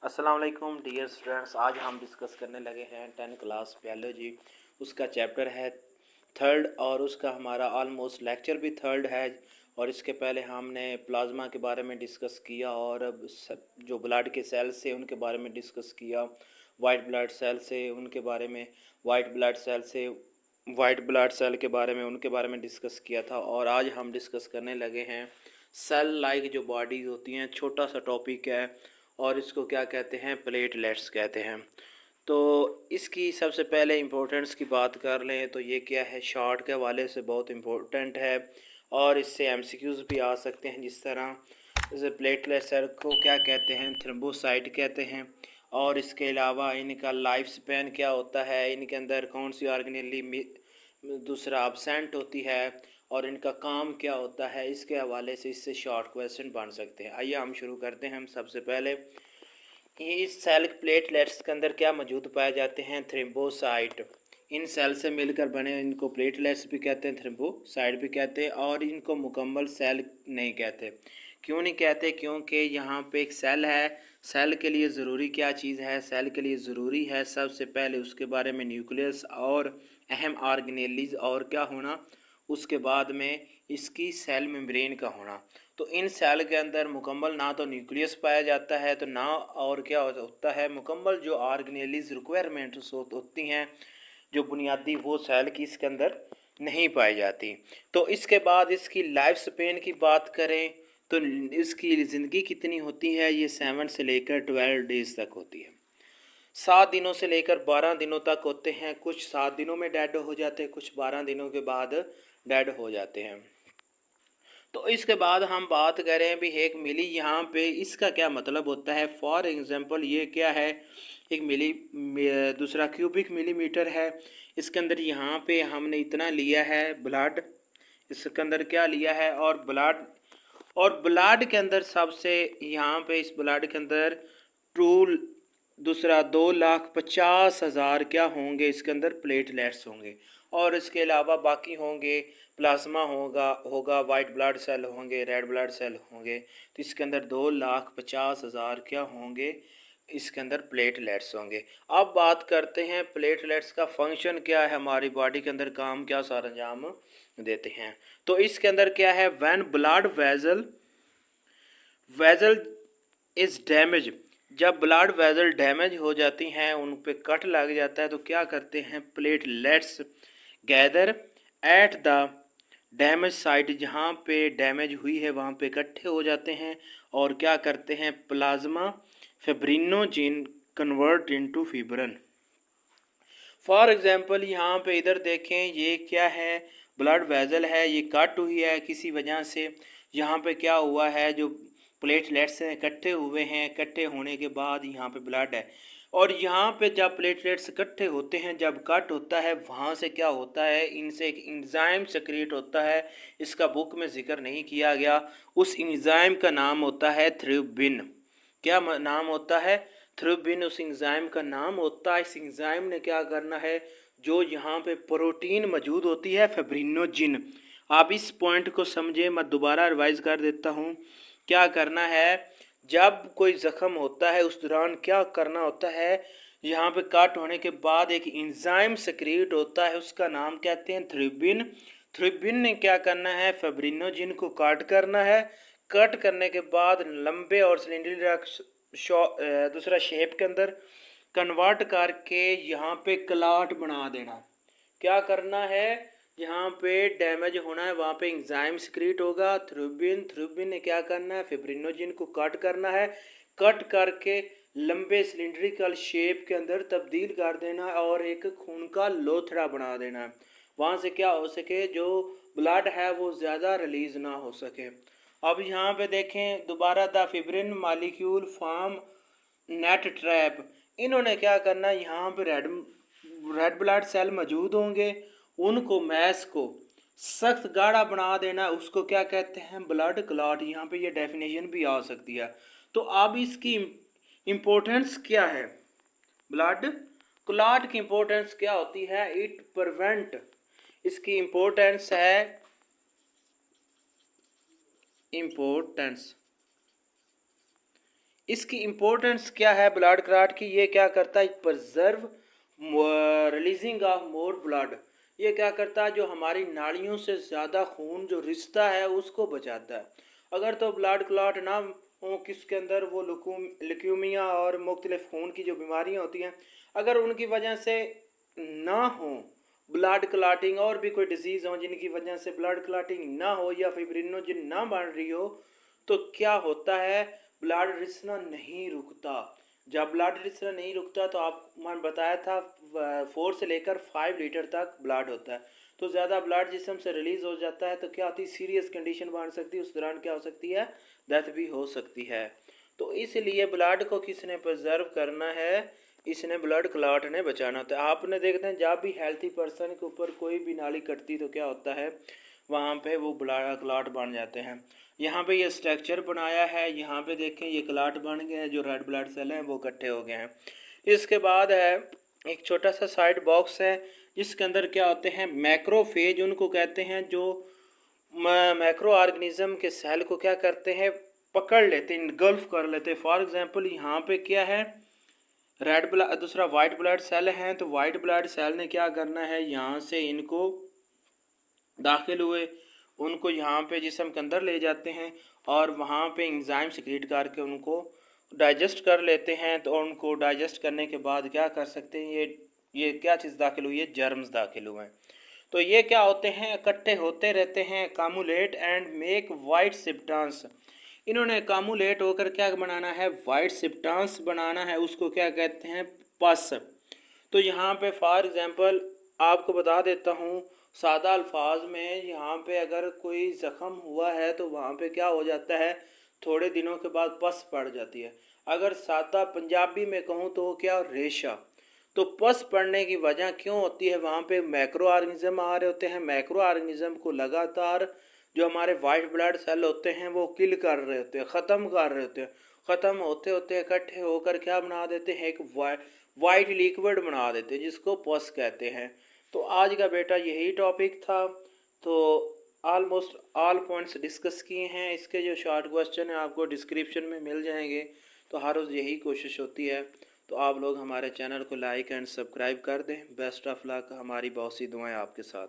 अस्सलाम वालेकुम dear students. आज हम डिस्कस करने लगे हैं 10 क्लास बायोलॉजी। उसका चैप्टर है थर्ड और उसका हमारा ऑलमोस्ट लेक्चर भी थर्ड है। और इसके पहले हमने प्लाज्मा के बारे में डिस्कस किया और जो ब्लड के सेल्स से उनके बारे में डिस्कस किया। वाइट ब्लड सेल से उनके बारे में वाइट ब्लड सेल से वाइट ब्लड सेल के बारे में उनके बारे में डिस्कस किया था। और आज हम डिस्कस करने लगे हैं सेल लाइक जो बॉडीज होती हैं। छोटा सा टॉपिक है और इसको क्या कहते हैं, प्लेटलेट्स कहते हैं। तो इसकी सबसे पहले इम्पोर्टेंस की बात कर लें तो ये क्या है, शॉर्ट के हवाले से बहुत इम्पोर्टेंट है और इससे एमसीक्यूज़ भी आ सकते हैं। जिस तरह जैसे प्लेटलेट सेल को क्या कहते हैं, थ्रोम्बोसाइट कहते हैं। और इसके अलावा इनका लाइफ स्पैन क्या होता है, इनके अंदर कौन सी ऑर्गेनेली दूसरा अब्सेंट होती है और इनका काम क्या होता है, इसके हवाले से इससे शॉर्ट क्वेश्चन बन सकते हैं। आइए हम शुरू करते हैं। हम सबसे पहले ये इस सेल प्लेटलेट्स के अंदर क्या मौजूद पाए जाते हैं, थ्रोम्बोसाइट। इन सेल से मिलकर बने इनको प्लेटलेट्स भी कहते हैं, थ्रोम्बोसाइट भी कहते हैं। और इनको मुकम्मल सेल नहीं कहते। क्यों नहीं कहते? क्योंकि यहाँ पे एक सेल है। सेल के लिए ज़रूरी क्या चीज़ है? सेल के लिए ज़रूरी है सबसे पहले उसके बारे में न्यूक्लियस और अहम ऑर्गेनेलीज और क्या होना, उसके बाद में इसकी सेल मेम्ब्रेन का होना। तो इन सेल के अंदर मुकम्मल ना तो न्यूक्लियस पाया जाता है तो ना और क्या होता है, मुकम्मल जो ऑर्गेनेलीज रिक्वायरमेंट्स होती हैं जो बुनियादी, वो सेल की इसके अंदर नहीं पाई जाती। तो इसके बाद इसकी लाइफ स्पेन की बात करें तो इसकी ज़िंदगी कितनी होती है, ये 7 से लेकर 12 डेज तक होती है। 7 दिनों से लेकर 12 दिनों तक होते हैं। कुछ 7 दिनों में डेड हो जाते हैं, कुछ 12 दिनों के बाद डेड हो जाते हैं। तो इसके बाद हम बात करें भी एक मिली, यहाँ पे इसका क्या मतलब होता है। फॉर एग्जांपल ये क्या है, एक मिली दूसरा क्यूबिक मिलीमीटर है। इसके अंदर यहाँ पे हमने इतना लिया है ब्लड, इसके अंदर क्या लिया है और ब्लड के अंदर सबसे यहाँ पे इस ब्लड के अंदर टूल दूसरा 2,50,000 क्या होंगे, इसके अंदर प्लेटलेट्स होंगे। और इसके अलावा बाकी होंगे प्लाज्मा होगा वाइट ब्लड सेल होंगे, रेड ब्लड सेल होंगे। तो इसके अंदर 2,50,000 क्या होंगे, इसके अंदर प्लेटलेट्स होंगे। अब बात करते हैं प्लेटलेट्स का फंक्शन क्या है, हमारी बॉडी के अंदर काम क्या सारा अंजाम देते हैं। तो इसके अंदर क्या है, when blood vessel is damage, जब ब्लड वेजल डैमेज हो जाती हैं, उन पे कट लग जाता है, तो क्या करते हैं, platelets gather at the damage site, जहाँ पे डैमेज हुई है वहाँ पे इकट्ठे हो जाते हैं और क्या करते हैं, plasma fibrinogen convert into fibrin. For example यहाँ पे इधर देखें, ये क्या है, ब्लड वेजल है, ये कट हुई है किसी वजह से। यहाँ पे क्या हुआ है, जो प्लेटलेट्स हैं इकट्ठे हुए हैं, इकट्ठे होने के बाद यहाँ पे ब्लड है। और यहाँ पे जब प्लेटलेट्स इकट्ठे होते हैं, जब कट होता है, वहाँ से क्या होता है, इनसे एक इंजाइम सेक्रेट होता है। इसका बुक में जिक्र नहीं किया गया। उस इंजाइम का नाम होता है थ्रिप्सिन। क्या नाम होता है, थ्रिप्सिन उस इंजाइम का नाम होता है। इस इंजाइम ने क्या करना है, जो यहाँ पे प्रोटीन मौजूद होती है फिब्रिनोजिन। आप इस पॉइंट को समझे, मैं दोबारा रिवाइज कर देता हूँ। क्या करना है, जब कोई ज़ख्म होता है उस दौरान क्या करना होता है, यहाँ पे कट होने के बाद एक इंजाइम सेक्रेट होता है, उसका नाम कहते हैं थ्रिप्सिन। थ्रिप्सिन ने क्या करना है, फिब्रिनोजिन को कट करना है। कट करने के बाद लंबे और सिलेंडर दूसरा शेप के अंदर कन्वर्ट करके यहाँ पे क्लाट बना देना। क्या करना है, जहाँ पे डैमेज होना है वहाँ पे एंजाइम सिक्रीट होगा, थ्रिप्सिन ने क्या करना है, फिब्रिनोजिन को कट करना है। कट करके लंबे सिलिंड्रिकल शेप के अंदर तब्दील कर देना और एक खून का लोथड़ा बना देना है। वहाँ से क्या हो सके, जो ब्लड है वो ज़्यादा रिलीज ना हो सके। अब यहाँ पे देखें दोबारा, the fibrin molecule form net trap. इन्होंने क्या करना, यहाँ पे रेड ब्लड सेल मौजूद होंगे, उनको मैस को सख्त गाढ़ा बना देना, उसको क्या कहते हैं, ब्लड क्लॉट। यहाँ पे ये डेफिनेशन भी आ सकती है। तो अब इसकी इम्पोर्टेंस क्या है, ब्लड क्लॉट की इम्पोर्टेंस क्या होती है, इट प्रिवेंट, इसकी इम्पोर्टेंस है, इम्पोर्टेंस इसकी इम्पोर्टेंस क्या है ब्लड क्लॉट की? ये क्या करता है? Preserve releasing of more blood. ये क्या करता है? जो हमारी नाड़ियों से ज़्यादा खून जो रिश्ता है उसको बचाता है। अगर तो ब्लड क्लॉट ना हो किसके अंदर, वो ल्यूकेमिया और मुख्तलिफ खून की जो बीमारियां होती हैं, अगर उनकी वजह से ना हो ब्लड क्लॉटिंग, और भी कोई डिजीज़ हो जिनकी वजह से ब्लड क्लॉटिंग ना हो या फिब्रिनोजन ना बढ़ रही हो, तो क्या होता है? ब्लड रिसना नहीं रुकता। जब ब्लड रिसना नहीं रुकता तो आप मैंने बताया था 4 से लेकर 5 लीटर तक ब्लड होता है। तो ज़्यादा ब्लड जिस्म से रिलीज़ हो जाता है तो क्या होती है? सीरियस कंडीशन बन सकती है। उस दौरान क्या हो सकती है? डेथ भी हो सकती है। तो इसलिए ब्लड को किसने प्रिजर्व करना है? इसने ब्लड क्लॉट ने बचाना होता है। आपने देखते हैं जब भी हेल्थी पर्सन के ऊपर कोई भी नाली कटती तो क्या होता है? वहाँ पे वो ब्लड क्लॉट बन जाते हैं। यहाँ पे ये स्ट्रक्चर बनाया है, यहाँ पे देखें ये क्लॉट बन गए हैं, जो रेड ब्लड सेल हैं वो इकट्ठे हो गए हैं। इसके बाद है एक छोटा सा साइड बॉक्स है जिसके अंदर क्या होते हैं? मैक्रोफेज उनको कहते हैं, जो मैक्रो ऑर्गेनिज्म के सेल को क्या करते हैं? पकड़ लेते हैं, इनगल्फ कर लेते हैं। फॉर एग्जांपल यहाँ पे क्या है? रेड ब्लड, दूसरा वाइट ब्लड सेल है, तो वाइट ब्लड सेल ने क्या करना है? यहाँ से इनको दाखिल हुए, उनको यहाँ पे जिस्म के अंदर ले जाते हैं और वहाँ पे एंजाइम सिक्रीट करके उनको डाइजेस्ट कर लेते हैं। तो उनको डाइजेस्ट करने के बाद क्या कर सकते हैं? ये क्या चीज़ दाखिल हुई है? जर्म्स दाखिल हुए हैं। तो ये क्या होते हैं? इकट्ठे होते रहते हैं, कामुलेट एंड मेक वाइट सिप्टांस। इन्होंने कामुलेट होकर क्या बनाना है? वाइट सिप्टांस बनाना है। उसको क्या कहते हैं? पस। तो यहाँ पे फॉर एग्जांपल आपको बता देता हूँ सादा अल्फाज में, यहाँ पे अगर कोई ज़ख़म हुआ है तो वहाँ पे क्या हो जाता है? थोड़े दिनों के बाद पस पड़ जाती है। अगर सादा पंजाबी में कहूँ तो क्या? रेशा। तो पस पड़ने की वजह क्यों होती है? वहाँ पे मैक्रो ऑर्गेनिज्म आ रहे होते हैं। मैक्रो ऑर्गेनिज्म को लगातार जो हमारे वाइट ब्लड सेल होते हैं वो किल कर रहे होते हैं, ख़त्म कर रहे होते हैं। ख़त्म होते होते इकट्ठे होकर क्या बना देते हैं? एक वाइट लिक्विड बना देते हैं जिसको पस कहते हैं। तो आज का बेटा यही टॉपिक था। तो ऑलमोस्ट ऑल पॉइंट्स डिस्कस किए हैं। इसके जो शॉर्ट क्वेश्चन है आपको डिस्क्रिप्शन में मिल जाएंगे। तो हर रोज़ यही कोशिश होती है। तो आप लोग हमारे चैनल को लाइक एंड सब्सक्राइब कर दें। बेस्ट ऑफ लक, हमारी बहुत सी दुआएं आपके साथ।